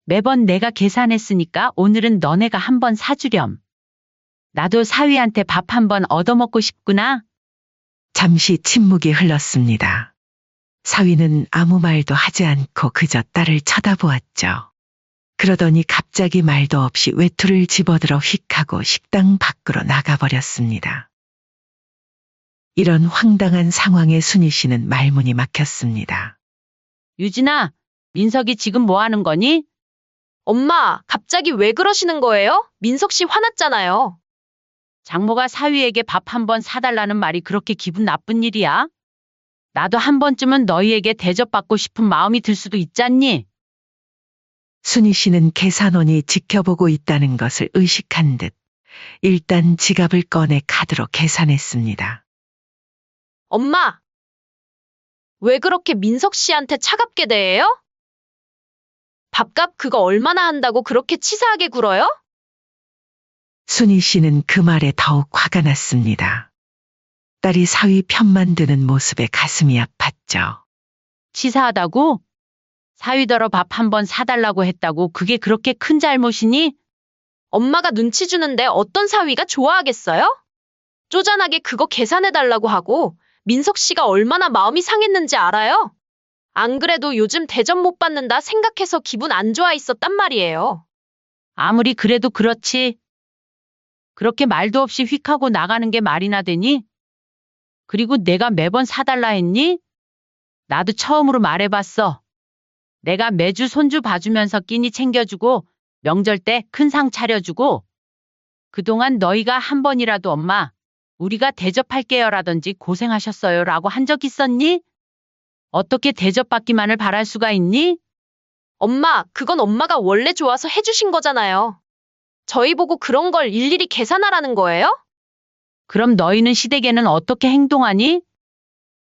매번 내가 계산했으니까 오늘은 너네가 한번 사주렴. 나도 사위한테 밥 한번 얻어먹고 싶구나. 잠시 침묵이 흘렀습니다. 사위는 아무 말도 하지 않고 그저 딸을 쳐다보았죠. 그러더니 갑자기 말도 없이 외투를 집어들어 휙 하고 식당 밖으로 나가버렸습니다. 이런 황당한 상황에 순희 씨는 말문이 막혔습니다. 유진아, 민석이 지금 뭐 하는 거니? 엄마, 갑자기 왜 그러시는 거예요? 민석 씨 화났잖아요. 장모가 사위에게 밥 한번 사달라는 말이 그렇게 기분 나쁜 일이야? 나도 한 번쯤은 너희에게 대접받고 싶은 마음이 들 수도 있잖니? 순희 씨는 계산원이 지켜보고 있다는 것을 의식한 듯 일단 지갑을 꺼내 카드로 계산했습니다. 엄마! 왜 그렇게 민석 씨한테 차갑게 대해요? 밥값 그거 얼마나 한다고 그렇게 치사하게 굴어요? 순희 씨는 그 말에 더욱 화가 났습니다. 딸이 사위 편만 드는 모습에 가슴이 아팠죠. 치사하다고? 사위더러 밥 한번 사달라고 했다고 그게 그렇게 큰 잘못이니? 엄마가 눈치 주는데 어떤 사위가 좋아하겠어요? 쪼잔하게 그거 계산해달라고 하고 민석 씨가 얼마나 마음이 상했는지 알아요? 안 그래도 요즘 대접 못 받는다 생각해서 기분 안 좋아 있었단 말이에요. 아무리 그래도 그렇지. 그렇게 말도 없이 휙 하고 나가는 게 말이나 되니? 그리고 내가 매번 사달라 했니? 나도 처음으로 말해봤어. 내가 매주 손주 봐주면서 끼니 챙겨주고 명절 때 큰 상 차려주고 그동안 너희가 한 번이라도 엄마, 우리가 대접할게요라든지 고생하셨어요라고 한 적 있었니? 어떻게 대접받기만을 바랄 수가 있니? 엄마, 그건 엄마가 원래 좋아서 해주신 거잖아요. 저희 보고 그런 걸 일일이 계산하라는 거예요? 그럼 너희는 시댁에는 어떻게 행동하니?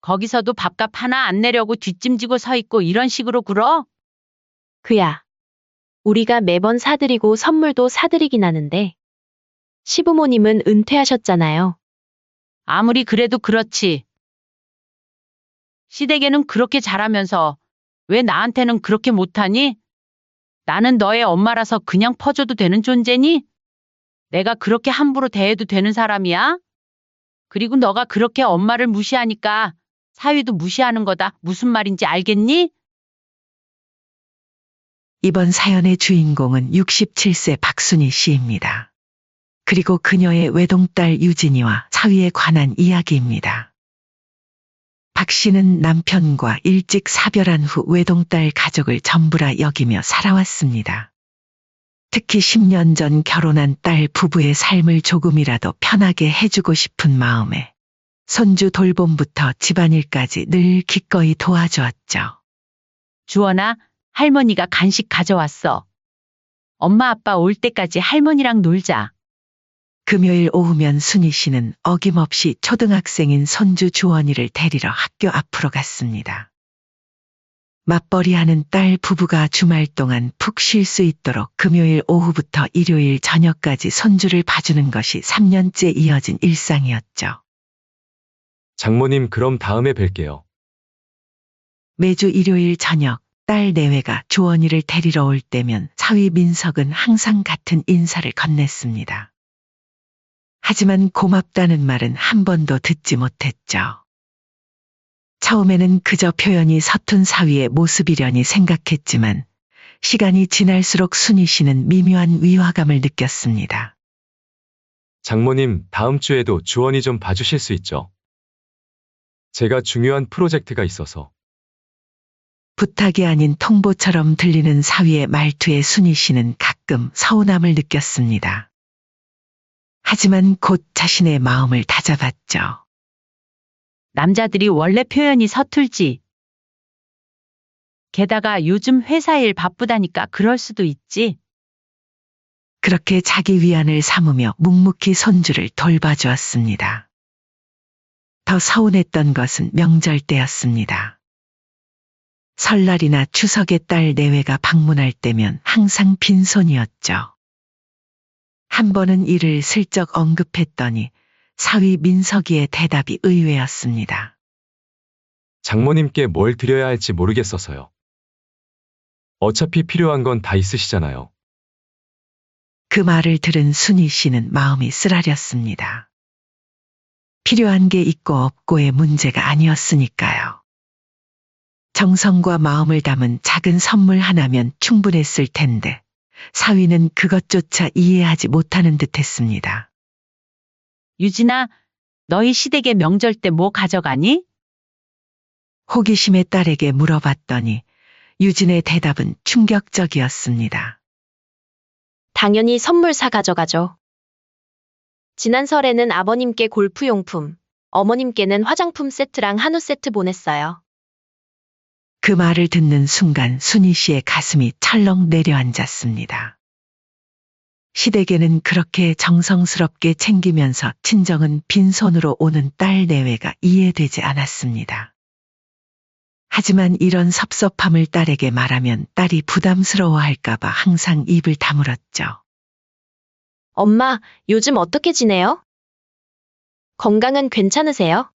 거기서도 밥값 하나 안 내려고 뒷짐지고 서 있고 이런 식으로 굴어? 그야. 우리가 매번 사드리고 선물도 사드리긴 하는데 시부모님은 은퇴하셨잖아요. 아무리 그래도 그렇지. 시댁에는 그렇게 잘하면서 왜 나한테는 그렇게 못하니? 나는 너의 엄마라서 그냥 퍼줘도 되는 존재니? 내가 그렇게 함부로 대해도 되는 사람이야? 그리고 너가 그렇게 엄마를 무시하니까 사위도 무시하는 거다. 무슨 말인지 알겠니? 이번 사연의 주인공은 67세 박순희 씨입니다. 그리고 그녀의 외동딸 유진이와 사위에 관한 이야기입니다. 박 씨는 남편과 일찍 사별한 후 외동딸 가족을 전부라 여기며 살아왔습니다. 특히 10년 전 결혼한 딸 부부의 삶을 조금이라도 편하게 해주고 싶은 마음에 손주 돌봄부터 집안일까지 늘 기꺼이 도와주었죠. 주원아, 할머니가 간식 가져왔어. 엄마 아빠 올 때까지 할머니랑 놀자. 금요일 오후면 순희 씨는 어김없이 초등학생인 손주 주원이를 데리러 학교 앞으로 갔습니다. 맞벌이하는 딸 부부가 주말 동안 푹 쉴 수 있도록 금요일 오후부터 일요일 저녁까지 손주를 봐주는 것이 3년째 이어진 일상이었죠. 장모님, 그럼 다음에 뵐게요. 매주 일요일 저녁 딸 내외가 주원이를 데리러 올 때면 사위 민석은 항상 같은 인사를 건넸습니다. 하지만 고맙다는 말은 한 번도 듣지 못했죠. 처음에는 그저 표현이 서툰 사위의 모습이려니 생각했지만 시간이 지날수록 순희 씨는 미묘한 위화감을 느꼈습니다. 장모님, 다음 주에도 주원이 좀 봐주실 수 있죠? 제가 중요한 프로젝트가 있어서. 부탁이 아닌 통보처럼 들리는 사위의 말투에 순희 씨는 가끔 서운함을 느꼈습니다. 하지만 곧 자신의 마음을 다잡았죠. 남자들이 원래 표현이 서툴지. 게다가 요즘 회사 일 바쁘다니까 그럴 수도 있지. 그렇게 자기 위안을 삼으며 묵묵히 손주를 돌봐주었습니다. 더 서운했던 것은 명절 때였습니다. 설날이나 추석에 딸 내외가 방문할 때면 항상 빈손이었죠. 한 번은 이를 슬쩍 언급했더니 사위 민석이의 대답이 의외였습니다. 장모님께 뭘 드려야 할지 모르겠어서요. 어차피 필요한 건 다 있으시잖아요. 그 말을 들은 순희 씨는 마음이 쓰라렸습니다. 필요한 게 있고 없고의 문제가 아니었으니까요. 정성과 마음을 담은 작은 선물 하나면 충분했을 텐데 사위는 그것조차 이해하지 못하는 듯했습니다. 유진아, 너희 시댁에 명절 때 뭐 가져가니? 호기심에 딸에게 물어봤더니 유진의 대답은 충격적이었습니다. 당연히 선물 사 가져가죠. 지난 설에는 아버님께 골프용품, 어머님께는 화장품 세트랑 한우 세트 보냈어요. 그 말을 듣는 순간 순희 씨의 가슴이 철렁 내려앉았습니다. 시댁에는 그렇게 정성스럽게 챙기면서 친정은 빈손으로 오는 딸 내외가 이해되지 않았습니다. 하지만 이런 섭섭함을 딸에게 말하면 딸이 부담스러워할까봐 항상 입을 다물었죠. 엄마, 요즘 어떻게 지내요? 건강은 괜찮으세요?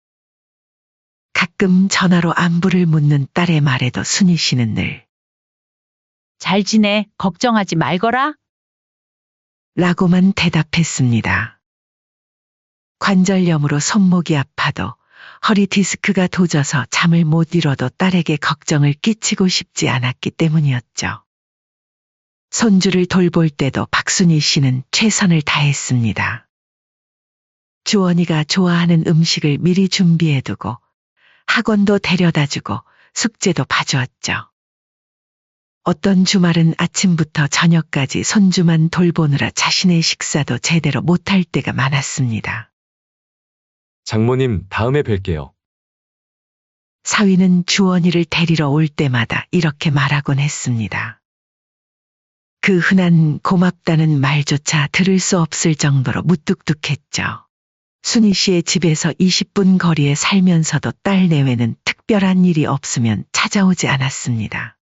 가끔 전화로 안부를 묻는 딸의 말에도 순희 씨는 늘 잘 지내, 걱정하지 말거라. 라고만 대답했습니다. 관절염으로 손목이 아파도 허리 디스크가 도져서 잠을 못 이뤄도 딸에게 걱정을 끼치고 싶지 않았기 때문이었죠. 손주를 돌볼 때도 박순희 씨는 최선을 다했습니다. 주원이가 좋아하는 음식을 미리 준비해두고 학원도 데려다주고 숙제도 봐주었죠. 어떤 주말은 아침부터 저녁까지 손주만 돌보느라 자신의 식사도 제대로 못할 때가 많았습니다. 장모님, 다음에 뵐게요. 사위는 주원이를 데리러 올 때마다 이렇게 말하곤 했습니다. 그 흔한 고맙다는 말조차 들을 수 없을 정도로 무뚝뚝했죠. 순희 씨의 집에서 20분 거리에 살면서도 딸 내외는 특별한 일이 없으면 찾아오지 않았습니다.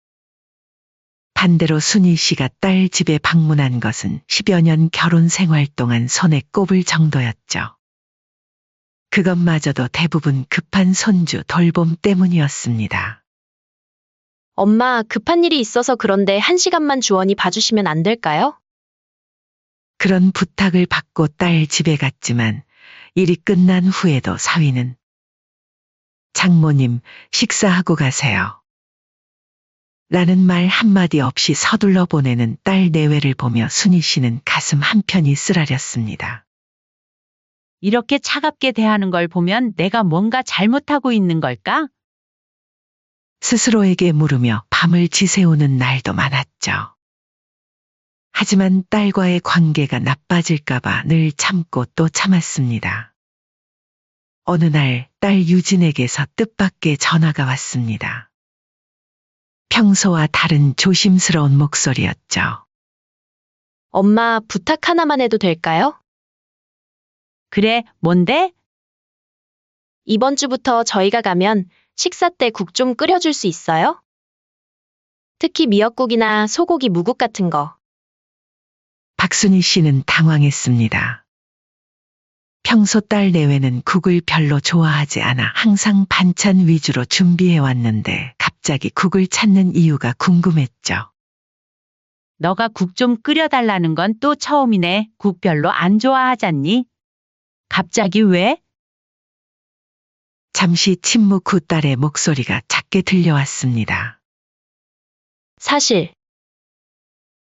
반대로 순희 씨가 딸 집에 방문한 것은 10여 년 결혼 생활 동안 손에 꼽을 정도였죠. 그것마저도 대부분 급한 손주 돌봄 때문이었습니다. 엄마, 급한 일이 있어서 그런데 1시간만 주원이 봐주시면 안 될까요? 그런 부탁을 받고 딸 집에 갔지만 일이 끝난 후에도 사위는 장모님, 식사하고 가세요. 라는 말 한마디 없이 서둘러 보내는 딸 내외를 보며 순희 씨는 가슴 한편이 쓰라렸습니다. 이렇게 차갑게 대하는 걸 보면 내가 뭔가 잘못하고 있는 걸까? 스스로에게 물으며 밤을 지새우는 날도 많았죠. 하지만 딸과의 관계가 나빠질까봐 늘 참고 또 참았습니다. 어느 날 딸 유진에게서 뜻밖의 전화가 왔습니다. 평소와 다른 조심스러운 목소리였죠. 엄마, 부탁 하나만 해도 될까요? 그래, 뭔데? 이번 주부터 저희가 가면 식사 때 국 좀 끓여줄 수 있어요? 특히 미역국이나 소고기 무국 같은 거. 박순희 씨는 당황했습니다. 평소 딸 내외는 국을 별로 좋아하지 않아 항상 반찬 위주로 준비해왔는데 갑자기 국을 찾는 이유가 궁금했죠. 너가 국 좀 끓여달라는 건 또 처음이네. 국 별로 안 좋아하잖니? 갑자기 왜? 잠시 침묵 후 딸의 목소리가 작게 들려왔습니다. 사실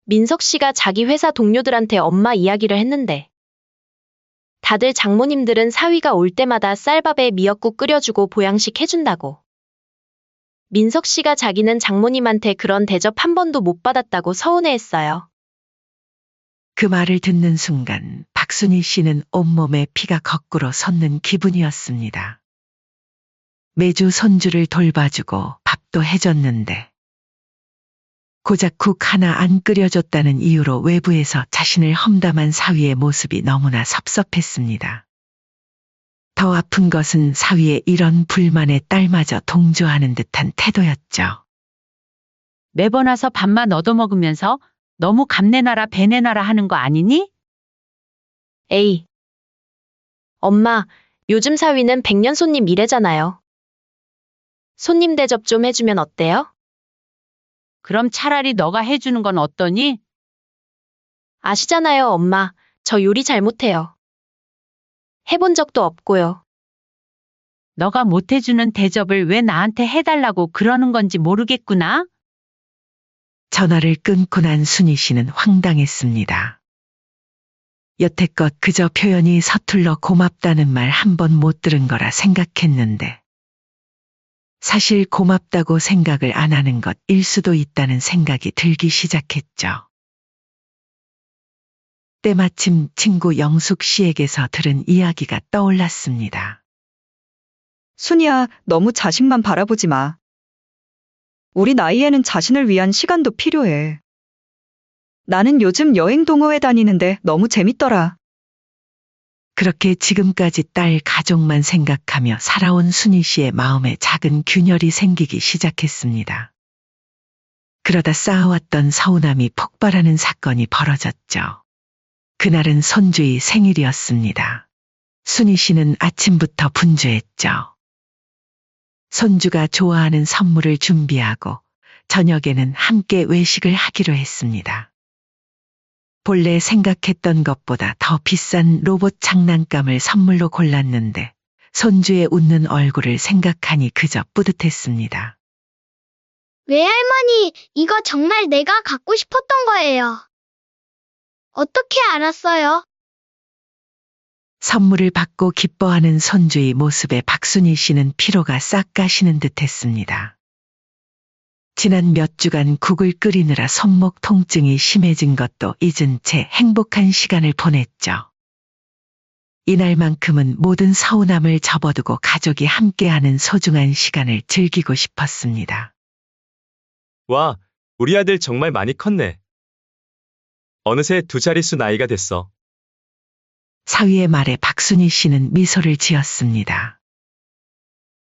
민석 씨가 자기 회사 동료들한테 엄마 이야기를 했는데 다들 장모님들은 사위가 올 때마다 쌀밥에 미역국 끓여주고 보양식 해준다고. 민석 씨가 자기는 장모님한테 그런 대접 한 번도 못 받았다고 서운해했어요. 그 말을 듣는 순간 박순희 씨는 온몸에 피가 거꾸로 솟는 기분이었습니다. 매주 손주를 돌봐주고 밥도 해줬는데 고작 국 하나 안 끓여줬다는 이유로 외부에서 자신을 험담한 사위의 모습이 너무나 섭섭했습니다. 더 아픈 것은 사위의 이런 불만에 딸마저 동조하는 듯한 태도였죠. 매번 와서 밥만 얻어먹으면서 너무 감내나라 배내나라 하는 거 아니니? 에이. 엄마, 요즘 사위는 백년 손님 이래잖아요. 손님 대접 좀 해주면 어때요? 그럼 차라리 너가 해주는 건 어떠니? 아시잖아요, 엄마. 저 요리 잘 못해요. 해본 적도 없고요. 너가 못 해주는 대접을 왜 나한테 해달라고 그러는 건지 모르겠구나? 전화를 끊고 난 순희 씨는 황당했습니다. 여태껏 그저 표현이 서툴러 고맙다는 말 한 번 못 들은 거라 생각했는데 사실 고맙다고 생각을 안 하는 것일 수도 있다는 생각이 들기 시작했죠. 때마침 친구 영숙 씨에게서 들은 이야기가 떠올랐습니다. 순이야, 너무 자식만 바라보지 마. 우리 나이에는 자신을 위한 시간도 필요해. 나는 요즘 여행 동호회 다니는데 너무 재밌더라. 그렇게 지금까지 딸 가족만 생각하며 살아온 순희 씨의 마음에 작은 균열이 생기기 시작했습니다. 그러다 쌓아왔던 서운함이 폭발하는 사건이 벌어졌죠. 그날은 손주의 생일이었습니다. 순희 씨는 아침부터 분주했죠. 손주가 좋아하는 선물을 준비하고 저녁에는 함께 외식을 하기로 했습니다. 본래 생각했던 것보다 더 비싼 로봇 장난감을 선물로 골랐는데 손주의 웃는 얼굴을 생각하니 그저 뿌듯했습니다. 외할머니, 이거 정말 내가 갖고 싶었던 거예요. 어떻게 알았어요? 선물을 받고 기뻐하는 손주의 모습에 박순희 씨는 피로가 싹 가시는 듯했습니다. 지난 몇 주간 국을 끓이느라 손목 통증이 심해진 것도 잊은 채 행복한 시간을 보냈죠. 이날만큼은 모든 서운함을 접어두고 가족이 함께하는 소중한 시간을 즐기고 싶었습니다. 와, 우리 아들 정말 많이 컸네. 어느새 2자릿수 나이가 됐어. 사위의 말에 박순희 씨는 미소를 지었습니다.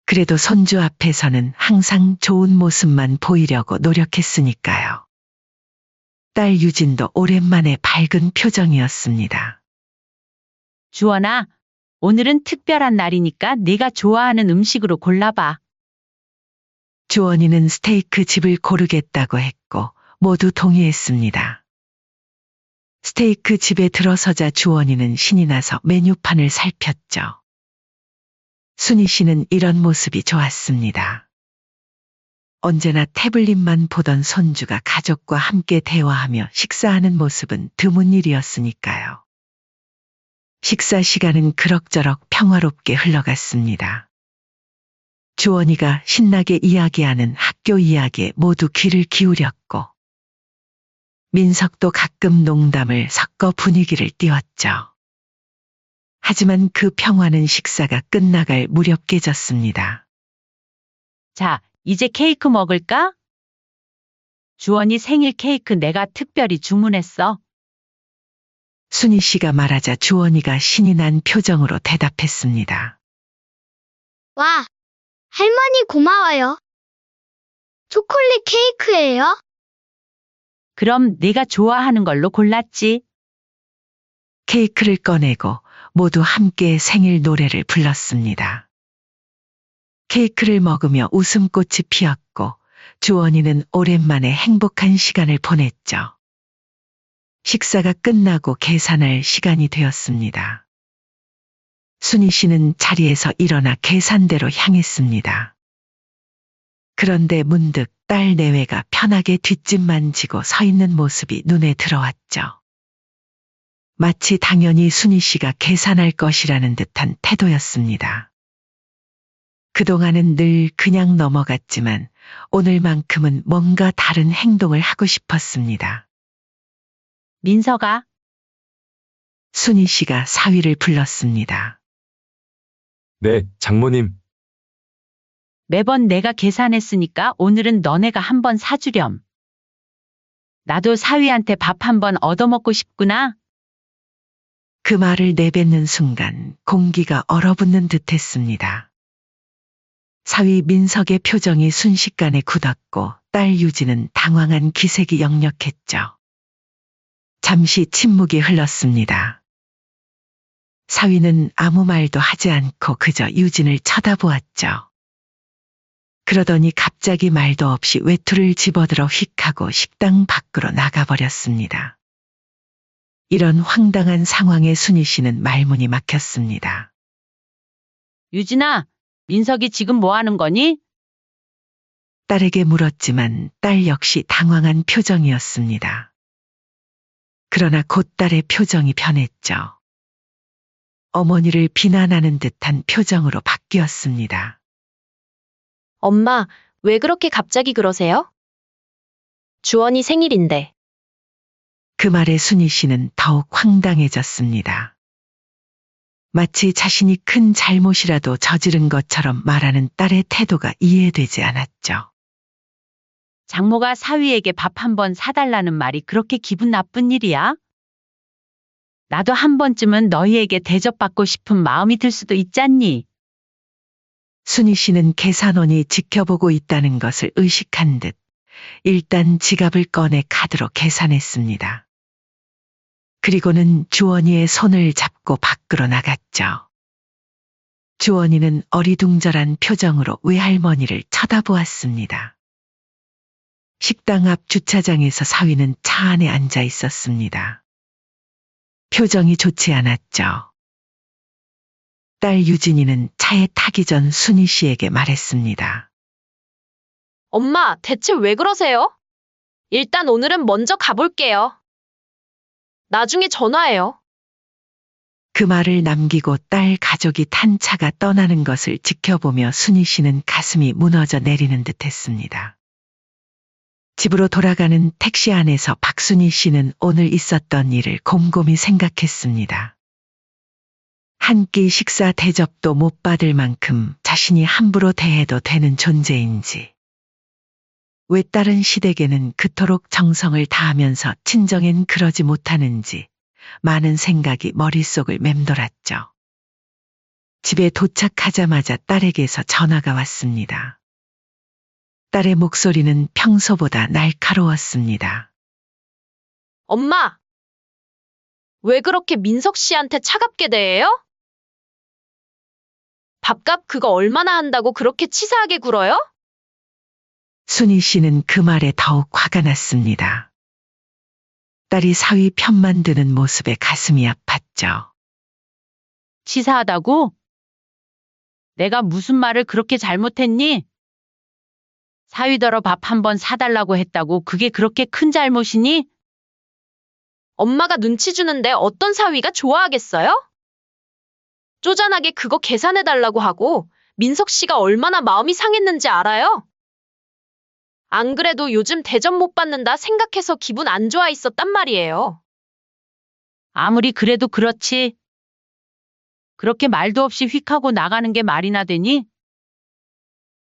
그래도 손주 앞에서는 항상 좋은 모습만 보이려고 노력했으니까요. 딸 유진도 오랜만에 밝은 표정이었습니다. 주원아, 오늘은 특별한 날이니까 네가 좋아하는 음식으로 골라봐. 주원이는 스테이크 집을 고르겠다고 했고 모두 동의했습니다. 스테이크 집에 들어서자 주원이는 신이 나서 메뉴판을 살폈죠. 순희 씨는 이런 모습이 좋았습니다. 언제나 태블릿만 보던 손주가 가족과 함께 대화하며 식사하는 모습은 드문 일이었으니까요. 식사 시간은 그럭저럭 평화롭게 흘러갔습니다. 주원이가 신나게 이야기하는 학교 이야기에 모두 귀를 기울였고 민석도 가끔 농담을 섞어 분위기를 띄웠죠. 하지만 그 평화는 식사가 끝나갈 무렵 깨졌습니다. 자, 이제 케이크 먹을까? 주원이 생일 케이크 내가 특별히 주문했어. 순희 씨가 말하자 주원이가 신이 난 표정으로 대답했습니다. 와, 할머니 고마워요. 초콜릿 케이크예요? 그럼 네가 좋아하는 걸로 골랐지. 케이크를 꺼내고 모두 함께 생일 노래를 불렀습니다. 케이크를 먹으며 웃음꽃이 피었고 주원이는 오랜만에 행복한 시간을 보냈죠. 식사가 끝나고 계산할 시간이 되었습니다. 순희 씨는 자리에서 일어나 계산대로 향했습니다. 그런데 문득 딸 내외가 편하게 뒷짐만 지고 서 있는 모습이 눈에 들어왔죠. 마치 당연히 순희 씨가 계산할 것이라는 듯한 태도였습니다. 그동안은 늘 그냥 넘어갔지만 오늘만큼은 뭔가 다른 행동을 하고 싶었습니다. 민석아, 순희 씨가 사위를 불렀습니다. 네, 장모님. 매번 내가 계산했으니까 오늘은 너네가 한번 사주렴. 나도 사위한테 밥 한번 얻어먹고 싶구나. 그 말을 내뱉는 순간 공기가 얼어붙는 듯했습니다. 사위 민석의 표정이 순식간에 굳었고 딸 유진은 당황한 기색이 역력했죠. 잠시 침묵이 흘렀습니다. 사위는 아무 말도 하지 않고 그저 유진을 쳐다보았죠. 그러더니 갑자기 말도 없이 외투를 집어들어 휙 하고 식당 밖으로 나가버렸습니다. 이런 황당한 상황에 순희 씨는 말문이 막혔습니다. 유진아, 민석이 지금 뭐 하는 거니? 딸에게 물었지만 딸 역시 당황한 표정이었습니다. 그러나 곧 딸의 표정이 변했죠. 어머니를 비난하는 듯한 표정으로 바뀌었습니다. 엄마, 왜 그렇게 갑자기 그러세요? 주원이 생일인데. 그 말에 순희 씨는 더욱 황당해졌습니다. 마치 자신이 큰 잘못이라도 저지른 것처럼 말하는 딸의 태도가 이해되지 않았죠. 장모가 사위에게 밥 한 번 사달라는 말이 그렇게 기분 나쁜 일이야? 나도 한 번쯤은 너희에게 대접받고 싶은 마음이 들 수도 있잖니. 순희 씨는 계산원이 지켜보고 있다는 것을 의식한 듯 일단 지갑을 꺼내 카드로 계산했습니다. 그리고는 주원이의 손을 잡고 밖으로 나갔죠. 주원이는 어리둥절한 표정으로 외할머니를 쳐다보았습니다. 식당 앞 주차장에서 사위는 차 안에 앉아 있었습니다. 표정이 좋지 않았죠. 딸 유진이는 차에 타기 전 순희 씨에게 말했습니다. 엄마, 대체 왜 그러세요? 일단 오늘은 먼저 가볼게요. 나중에 전화해요. 그 말을 남기고 딸 가족이 탄 차가 떠나는 것을 지켜보며 순희 씨는 가슴이 무너져 내리는 듯했습니다. 집으로 돌아가는 택시 안에서 박순희 씨는 오늘 있었던 일을 곰곰이 생각했습니다. 한 끼 식사 대접도 못 받을 만큼 자신이 함부로 대해도 되는 존재인지, 왜 딸은 시댁에는 그토록 정성을 다하면서 친정엔 그러지 못하는지 많은 생각이 머릿속을 맴돌았죠. 집에 도착하자마자 딸에게서 전화가 왔습니다. 딸의 목소리는 평소보다 날카로웠습니다. 엄마! 왜 그렇게 민석 씨한테 차갑게 대해요? 밥값 그거 얼마나 한다고 그렇게 치사하게 굴어요? 순희 씨는 그 말에 더욱 화가 났습니다. 딸이 사위 편만 드는 모습에 가슴이 아팠죠. 치사하다고? 내가 무슨 말을 그렇게 잘못했니? 사위더러 밥 한 번 사달라고 했다고 그게 그렇게 큰 잘못이니? 엄마가 눈치 주는데 어떤 사위가 좋아하겠어요? 쪼잔하게 그거 계산해달라고 하고 민석 씨가 얼마나 마음이 상했는지 알아요? 안 그래도 요즘 대접 못 받는다 생각해서 기분 안 좋아 있었단 말이에요. 아무리 그래도 그렇지. 그렇게 말도 없이 휙 하고 나가는 게 말이나 되니?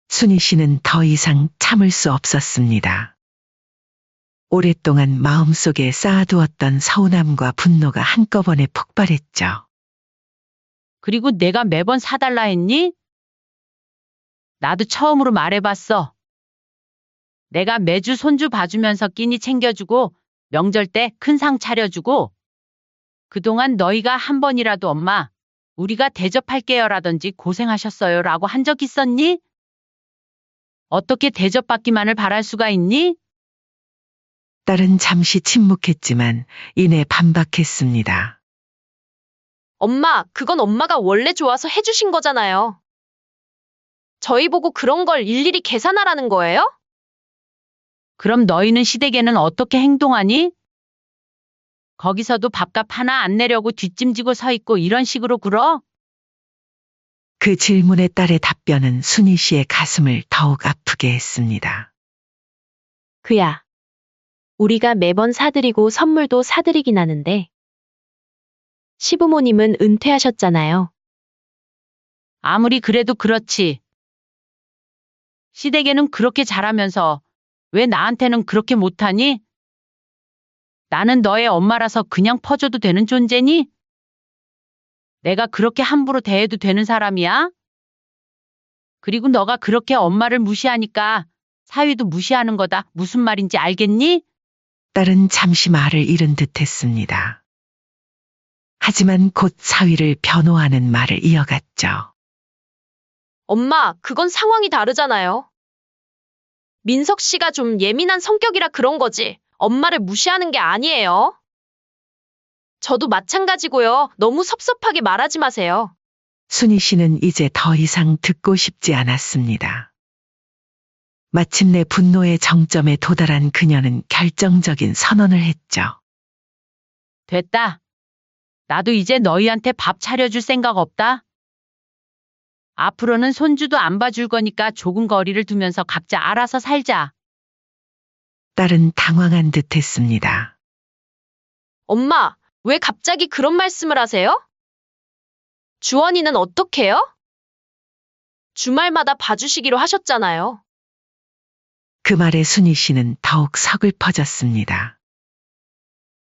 순희 씨는 더 이상 참을 수 없었습니다. 오랫동안 마음속에 쌓아두었던 서운함과 분노가 한꺼번에 폭발했죠. 그리고 내가 매번 사달라 했니? 나도 처음으로 말해봤어. 내가 매주 손주 봐주면서 끼니 챙겨주고 명절 때 큰 상 차려주고 그동안 너희가 한 번이라도 엄마 우리가 대접할게요라든지 고생하셨어요라고 한 적 있었니? 어떻게 대접받기만을 바랄 수가 있니? 딸은 잠시 침묵했지만 이내 반박했습니다. 엄마, 그건 엄마가 원래 좋아서 해주신 거잖아요. 저희 보고 그런 걸 일일이 계산하라는 거예요? 그럼 너희는 시댁에는 어떻게 행동하니? 거기서도 밥값 하나 안 내려고 뒷짐지고 서 있고 이런 식으로 굴어? 그 질문에 딸의 답변은 순희 씨의 가슴을 더욱 아프게 했습니다. 그야. 우리가 매번 사드리고 선물도 사드리긴 하는데 시부모님은 은퇴하셨잖아요. 아무리 그래도 그렇지. 시댁에는 그렇게 잘하면서 왜 나한테는 그렇게 못하니? 나는 너의 엄마라서 그냥 퍼줘도 되는 존재니? 내가 그렇게 함부로 대해도 되는 사람이야? 그리고 너가 그렇게 엄마를 무시하니까 사위도 무시하는 거다. 무슨 말인지 알겠니? 딸은 잠시 말을 잃은 듯했습니다. 하지만 곧 사위를 변호하는 말을 이어갔죠. 엄마, 그건 상황이 다르잖아요. 민석 씨가 좀 예민한 성격이라 그런 거지. 엄마를 무시하는 게 아니에요. 저도 마찬가지고요. 너무 섭섭하게 말하지 마세요. 순희 씨는 이제 더 이상 듣고 싶지 않았습니다. 마침내 분노의 정점에 도달한 그녀는 결정적인 선언을 했죠. 됐다. 나도 이제 너희한테 밥 차려줄 생각 없다. 앞으로는 손주도 안 봐줄 거니까 조금 거리를 두면서 각자 알아서 살자. 딸은 당황한 듯 했습니다. 엄마, 왜 갑자기 그런 말씀을 하세요? 주원이는 어떡해요? 주말마다 봐주시기로 하셨잖아요. 그 말에 순희 씨는 더욱 서글퍼졌습니다.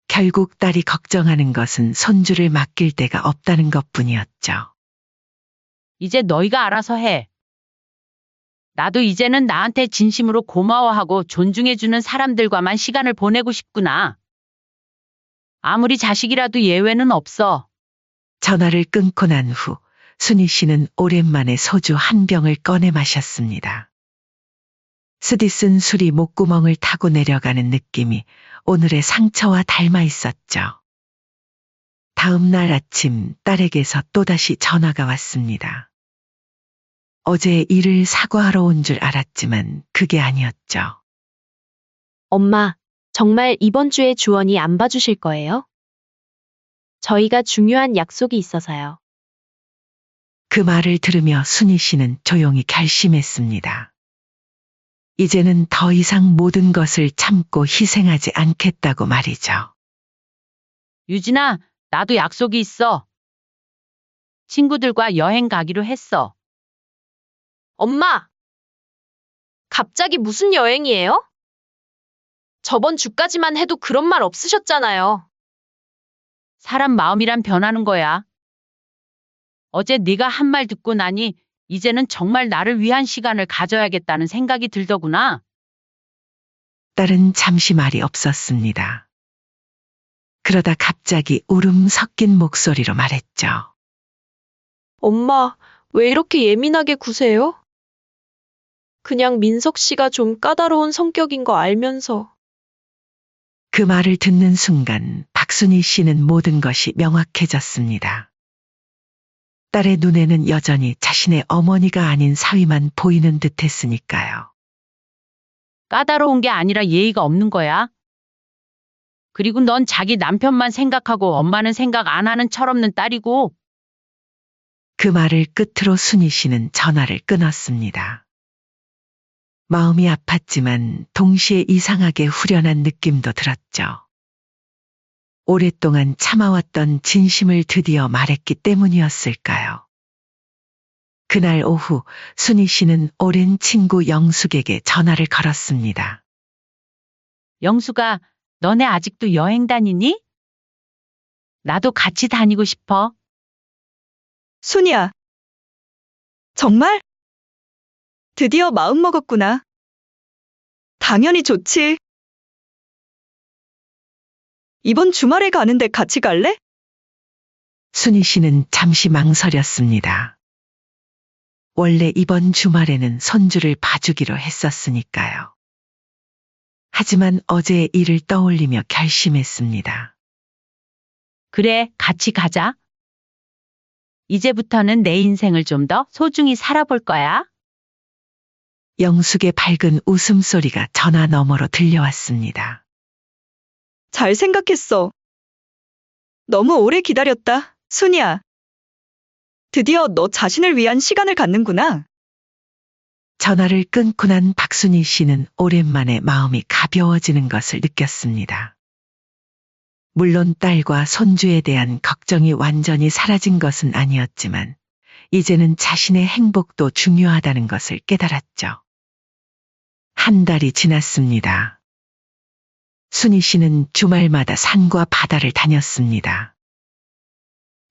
결국 딸이 걱정하는 것은 손주를 맡길 데가 없다는 것뿐이었죠. 이제 너희가 알아서 해. 나도 이제는 나한테 진심으로 고마워하고 존중해주는 사람들과만 시간을 보내고 싶구나. 아무리 자식이라도 예외는 없어. 전화를 끊고 난 후 순희 씨는 오랜만에 소주 한 병을 꺼내 마셨습니다. 스디쓴 술이 목구멍을 타고 내려가는 느낌이 오늘의 상처와 닮아 있었죠. 다음 날 아침 딸에게서 또다시 전화가 왔습니다. 어제 일을 사과하러 온 줄 알았지만 그게 아니었죠. 엄마, 정말 이번 주에 주원이 안 봐주실 거예요? 저희가 중요한 약속이 있어서요. 그 말을 들으며 순희 씨는 조용히 결심했습니다. 이제는 더 이상 모든 것을 참고 희생하지 않겠다고 말이죠. 유진아, 나도 약속이 있어. 친구들과 여행 가기로 했어. 엄마! 갑자기 무슨 여행이에요? 저번 주까지만 해도 그런 말 없으셨잖아요. 사람 마음이란 변하는 거야. 어제 네가 한 말 듣고 나니 이제는 정말 나를 위한 시간을 가져야겠다는 생각이 들더구나. 딸은 잠시 말이 없었습니다. 그러다 갑자기 울음 섞인 목소리로 말했죠. 엄마, 왜 이렇게 예민하게 구세요? 그냥 민석 씨가 좀 까다로운 성격인 거 알면서. 그 말을 듣는 순간 박순희 씨는 모든 것이 명확해졌습니다. 딸의 눈에는 여전히 자신의 어머니가 아닌 사위만 보이는 듯 했으니까요. 까다로운 게 아니라 예의가 없는 거야. 그리고 넌 자기 남편만 생각하고 엄마는 생각 안 하는 철없는 딸이고. 그 말을 끝으로 순희 씨는 전화를 끊었습니다. 마음이 아팠지만 동시에 이상하게 후련한 느낌도 들었죠. 오랫동안 참아왔던 진심을 드디어 말했기 때문이었을까요? 그날 오후 순희 씨는 오랜 친구 영숙에게 전화를 걸었습니다. 영수가, 너네 아직도 여행 다니니? 나도 같이 다니고 싶어. 순이야. 정말? 드디어 마음 먹었구나. 당연히 좋지. 이번 주말에 가는데 같이 갈래? 순희 씨는 잠시 망설였습니다. 원래 이번 주말에는 손주를 봐주기로 했었으니까요. 하지만 어제의 일을 떠올리며 결심했습니다. 그래, 같이 가자. 이제부터는 내 인생을 좀 더 소중히 살아볼 거야. 영숙의 밝은 웃음소리가 전화 너머로 들려왔습니다. 잘 생각했어. 너무 오래 기다렸다, 순이야. 드디어 너 자신을 위한 시간을 갖는구나. 전화를 끊고 난 박순희 씨는 오랜만에 마음이 가벼워지는 것을 느꼈습니다. 물론 딸과 손주에 대한 걱정이 완전히 사라진 것은 아니었지만 이제는 자신의 행복도 중요하다는 것을 깨달았죠. 한 달이 지났습니다. 순희 씨는 주말마다 산과 바다를 다녔습니다.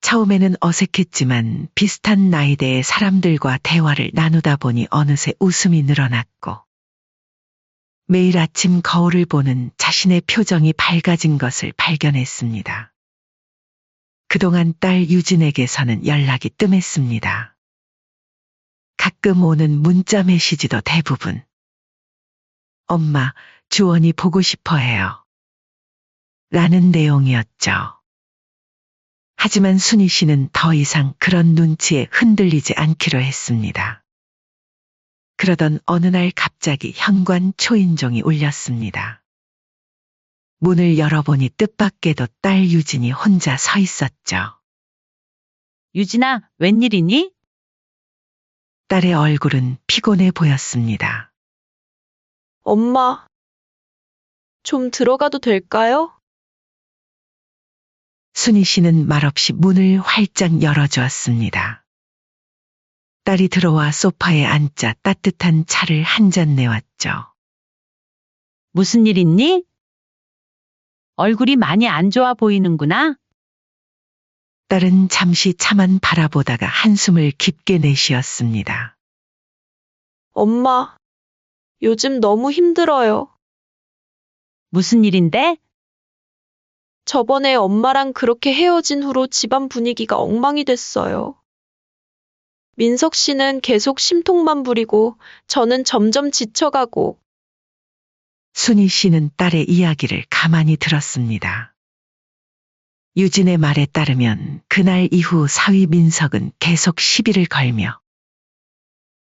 처음에는 어색했지만 비슷한 나이대의 사람들과 대화를 나누다 보니 어느새 웃음이 늘어났고 매일 아침 거울을 보는 자신의 표정이 밝아진 것을 발견했습니다. 그동안 딸 유진에게서는 연락이 뜸했습니다. 가끔 오는 문자 메시지도 대부분 엄마, 주원이 보고 싶어 해요. 라는 내용이었죠. 하지만 순희 씨는 더 이상 그런 눈치에 흔들리지 않기로 했습니다. 그러던 어느 날 갑자기 현관 초인종이 울렸습니다. 문을 열어보니 뜻밖에도 딸 유진이 혼자 서 있었죠. 유진아, 웬일이니? 딸의 얼굴은 피곤해 보였습니다. 엄마, 좀 들어가도 될까요? 순희 씨는 말없이 문을 활짝 열어주었습니다. 딸이 들어와 소파에 앉자 따뜻한 차를 한 잔 내왔죠. 무슨 일 있니? 얼굴이 많이 안 좋아 보이는구나. 딸은 잠시 차만 바라보다가 한숨을 깊게 내쉬었습니다. 엄마, 요즘 너무 힘들어요. 무슨 일인데? 저번에 엄마랑 그렇게 헤어진 후로 집안 분위기가 엉망이 됐어요. 민석 씨는 계속 심통만 부리고 저는 점점 지쳐가고 순희 씨는 딸의 이야기를 가만히 들었습니다. 유진의 말에 따르면 그날 이후 사위 민석은 계속 시비를 걸며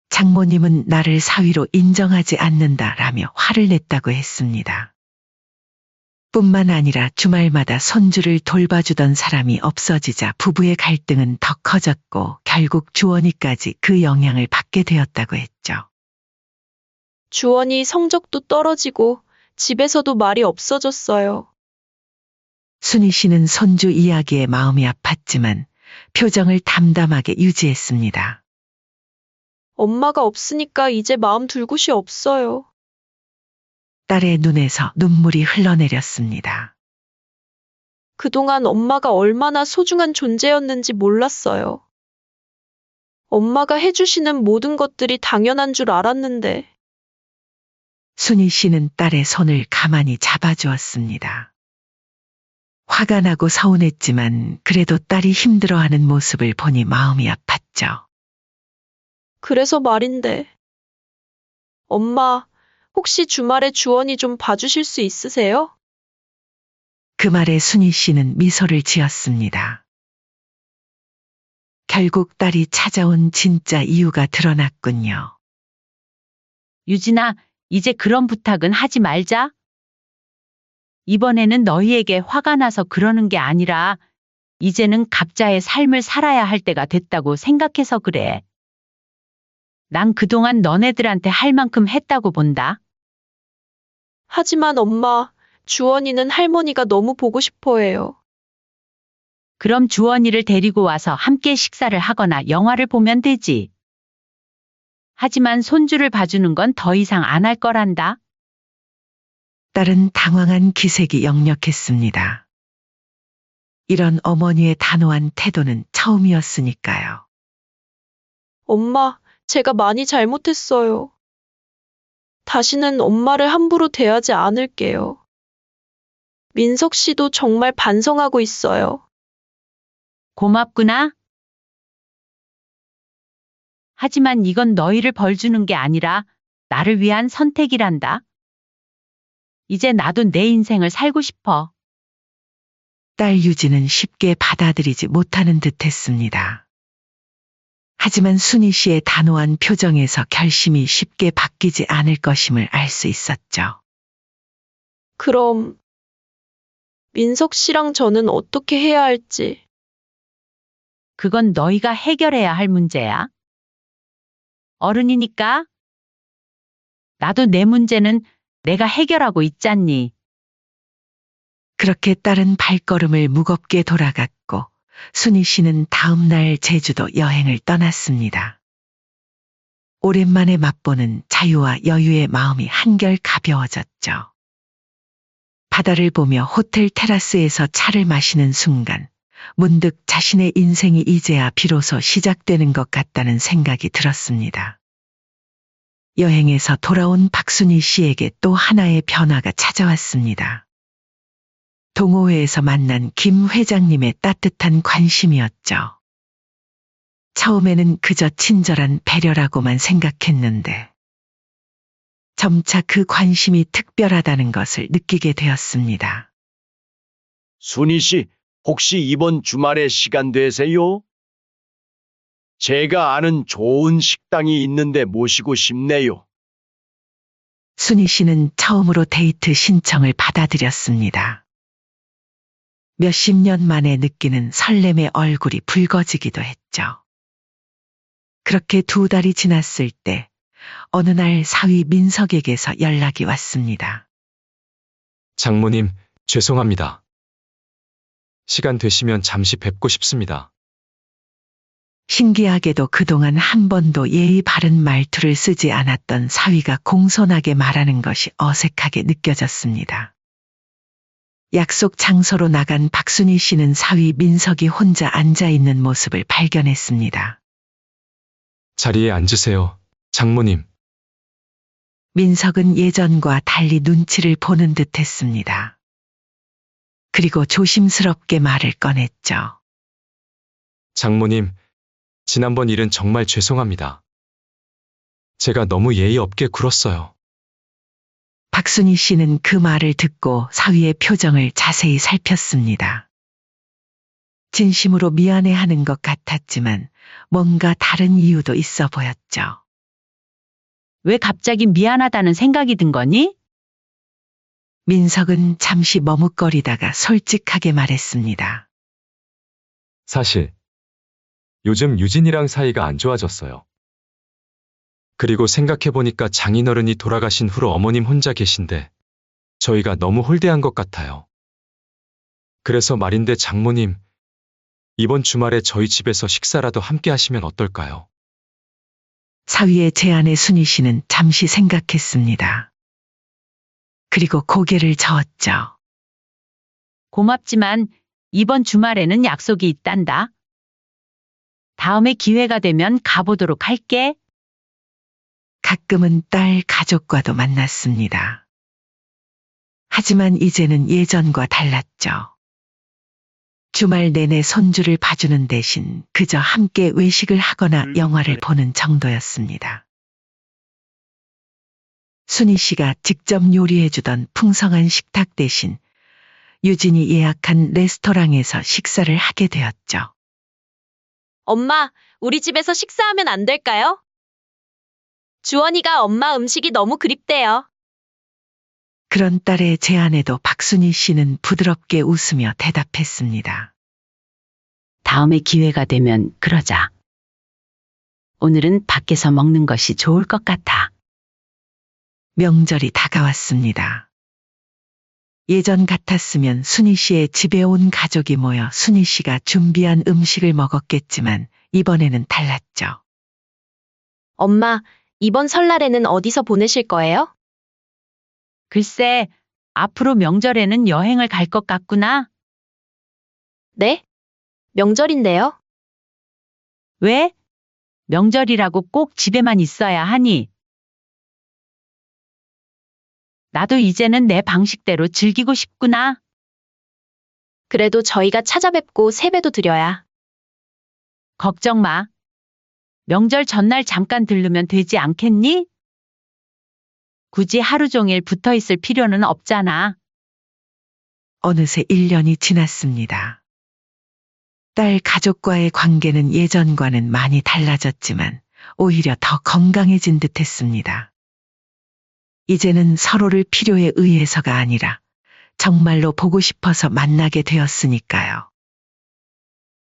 장모님은 나를 사위로 인정하지 않는다라며 화를 냈다고 했습니다. 뿐만 아니라 주말마다 손주를 돌봐주던 사람이 없어지자 부부의 갈등은 더 커졌고 결국 주원이까지 그 영향을 받게 되었다고 했죠. 주원이 성적도 떨어지고 집에서도 말이 없어졌어요. 순희 씨는 손주 이야기에 마음이 아팠지만 표정을 담담하게 유지했습니다. 엄마가 없으니까 이제 마음 둘 곳이 없어요. 딸의 눈에서 눈물이 흘러내렸습니다. 그동안 엄마가 얼마나 소중한 존재였는지 몰랐어요. 엄마가 해주시는 모든 것들이 당연한 줄 알았는데 순희 씨는 딸의 손을 가만히 잡아주었습니다. 화가 나고 서운했지만 그래도 딸이 힘들어하는 모습을 보니 마음이 아팠죠. 그래서 말인데 엄마, 혹시 주말에 주원이 좀 봐주실 수 있으세요? 그 말에 순희 씨는 미소를 지었습니다. 결국 딸이 찾아온 진짜 이유가 드러났군요. 유진아, 이제 그런 부탁은 하지 말자. 이번에는 너희에게 화가 나서 그러는 게 아니라 이제는 각자의 삶을 살아야 할 때가 됐다고 생각해서 그래. 난 그동안 너네들한테 할 만큼 했다고 본다. 하지만 엄마, 주원이는 할머니가 너무 보고 싶어 해요. 그럼 주원이를 데리고 와서 함께 식사를 하거나 영화를 보면 되지. 하지만 손주를 봐주는 건 더 이상 안 할 거란다. 딸은 당황한 기색이 역력했습니다. 이런 어머니의 단호한 태도는 처음이었으니까요. 엄마, 제가 많이 잘못했어요. 다시는 엄마를 함부로 대하지 않을게요. 민석 씨도 정말 반성하고 있어요. 고맙구나. 하지만 이건 너희를 벌주는 게 아니라 나를 위한 선택이란다. 이제 나도 내 인생을 살고 싶어. 딸 유진은 쉽게 받아들이지 못하는 듯 했습니다. 하지만 순희 씨의 단호한 표정에서 결심이 쉽게 바뀌지 않을 것임을 알 수 있었죠. 그럼 민석 씨랑 저는 어떻게 해야 할지. 그건 너희가 해결해야 할 문제야. 어른이니까. 나도 내 문제는 내가 해결하고 있잖니. 그렇게 딸은 발걸음을 무겁게 돌아갔고 순희 씨는 다음 날 제주도 여행을 떠났습니다. 오랜만에 맛보는 자유와 여유의 마음이 한결 가벼워졌죠. 바다를 보며 호텔 테라스에서 차를 마시는 순간 문득 자신의 인생이 이제야 비로소 시작되는 것 같다는 생각이 들었습니다. 여행에서 돌아온 박순희 씨에게 또 하나의 변화가 찾아왔습니다. 동호회에서 만난 김 회장님의 따뜻한 관심이었죠. 처음에는 그저 친절한 배려라고만 생각했는데 점차 그 관심이 특별하다는 것을 느끼게 되었습니다. 순희 씨, 혹시 이번 주말에 시간 되세요? 제가 아는 좋은 식당이 있는데 모시고 싶네요. 순희 씨는 처음으로 데이트 신청을 받아들였습니다. 몇십 년 만에 느끼는 설렘의 얼굴이 붉어지기도 했죠. 그렇게 2달이 지났을 때 어느 날 사위 민석에게서 연락이 왔습니다. 장모님, 죄송합니다. 시간 되시면 잠시 뵙고 싶습니다. 신기하게도 그동안 한 번도 예의 바른 말투를 쓰지 않았던 사위가 공손하게 말하는 것이 어색하게 느껴졌습니다. 약속 장소로 나간 박순희 씨는 사위 민석이 혼자 앉아 있는 모습을 발견했습니다. 자리에 앉으세요, 장모님. 민석은 예전과 달리 눈치를 보는 듯 했습니다. 그리고 조심스럽게 말을 꺼냈죠. 장모님, 지난번 일은 정말 죄송합니다. 제가 너무 예의 없게 굴었어요. 박순희 씨는 그 말을 듣고 사위의 표정을 자세히 살폈습니다. 진심으로 미안해하는 것 같았지만 뭔가 다른 이유도 있어 보였죠. 왜 갑자기 미안하다는 생각이 든 거니? 민석은 잠시 머뭇거리다가 솔직하게 말했습니다. 사실 요즘 유진이랑 사이가 안 좋아졌어요. 그리고 생각해보니까 장인어른이 돌아가신 후로 어머님 혼자 계신데 저희가 너무 홀대한 것 같아요. 그래서 말인데 장모님, 이번 주말에 저희 집에서 식사라도 함께 하시면 어떨까요? 사위의 제안에 순희 씨는 잠시 생각했습니다. 그리고 고개를 저었죠. 고맙지만 이번 주말에는 약속이 있단다. 다음에 기회가 되면 가보도록 할게. 가끔은 딸 가족과도 만났습니다. 하지만 이제는 예전과 달랐죠. 주말 내내 손주를 봐주는 대신 그저 함께 외식을 하거나 영화를 보는 정도였습니다. 순희 씨가 직접 요리해주던 풍성한 식탁 대신 유진이 예약한 레스토랑에서 식사를 하게 되었죠. 엄마, 우리 집에서 식사하면 안 될까요? 주원이가 엄마 음식이 너무 그립대요. 그런 딸의 제안에도 박순희 씨는 부드럽게 웃으며 대답했습니다. 다음에 기회가 되면 그러자. 오늘은 밖에서 먹는 것이 좋을 것 같아. 명절이 다가왔습니다. 예전 같았으면 순희 씨의 집에 온 가족이 모여 순희 씨가 준비한 음식을 먹었겠지만 이번에는 달랐죠. 엄마, 이번 설날에는 어디서 보내실 거예요? 글쎄, 앞으로 명절에는 여행을 갈 것 같구나. 네? 명절인데요? 왜? 명절이라고 꼭 집에만 있어야 하니? 나도 이제는 내 방식대로 즐기고 싶구나. 그래도 저희가 찾아뵙고 세배도 드려야. 걱정 마. 명절 전날 잠깐 들르면 되지 않겠니? 굳이 하루 종일 붙어 있을 필요는 없잖아. 어느새 1년이 지났습니다. 딸 가족과의 관계는 예전과는 많이 달라졌지만 오히려 더 건강해진 듯 했습니다. 이제는 서로를 필요에 의해서가 아니라 정말로 보고 싶어서 만나게 되었으니까요.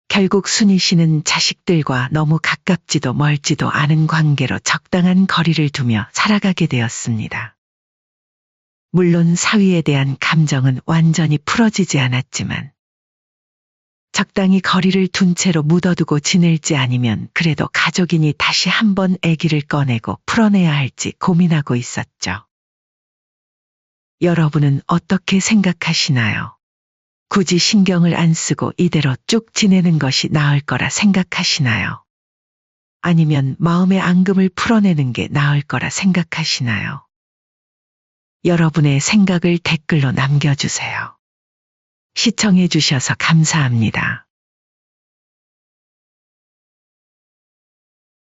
결국 순희 씨는 자식들과 너무 가깝지도 멀지도 않은 관계로 적당한 거리를 두며 살아가게 되었습니다. 물론 사위에 대한 감정은 완전히 풀어지지 않았지만 적당히 거리를 둔 채로 묻어두고 지낼지 아니면 그래도 가족이니 다시 한번 아기를 꺼내고 풀어내야 할지 고민하고 있었죠. 여러분은 어떻게 생각하시나요? 굳이 신경을 안 쓰고 이대로 쭉 지내는 것이 나을 거라 생각하시나요? 아니면 마음의 앙금을 풀어내는 게 나을 거라 생각하시나요? 여러분의 생각을 댓글로 남겨주세요. 시청해 주셔서 감사합니다.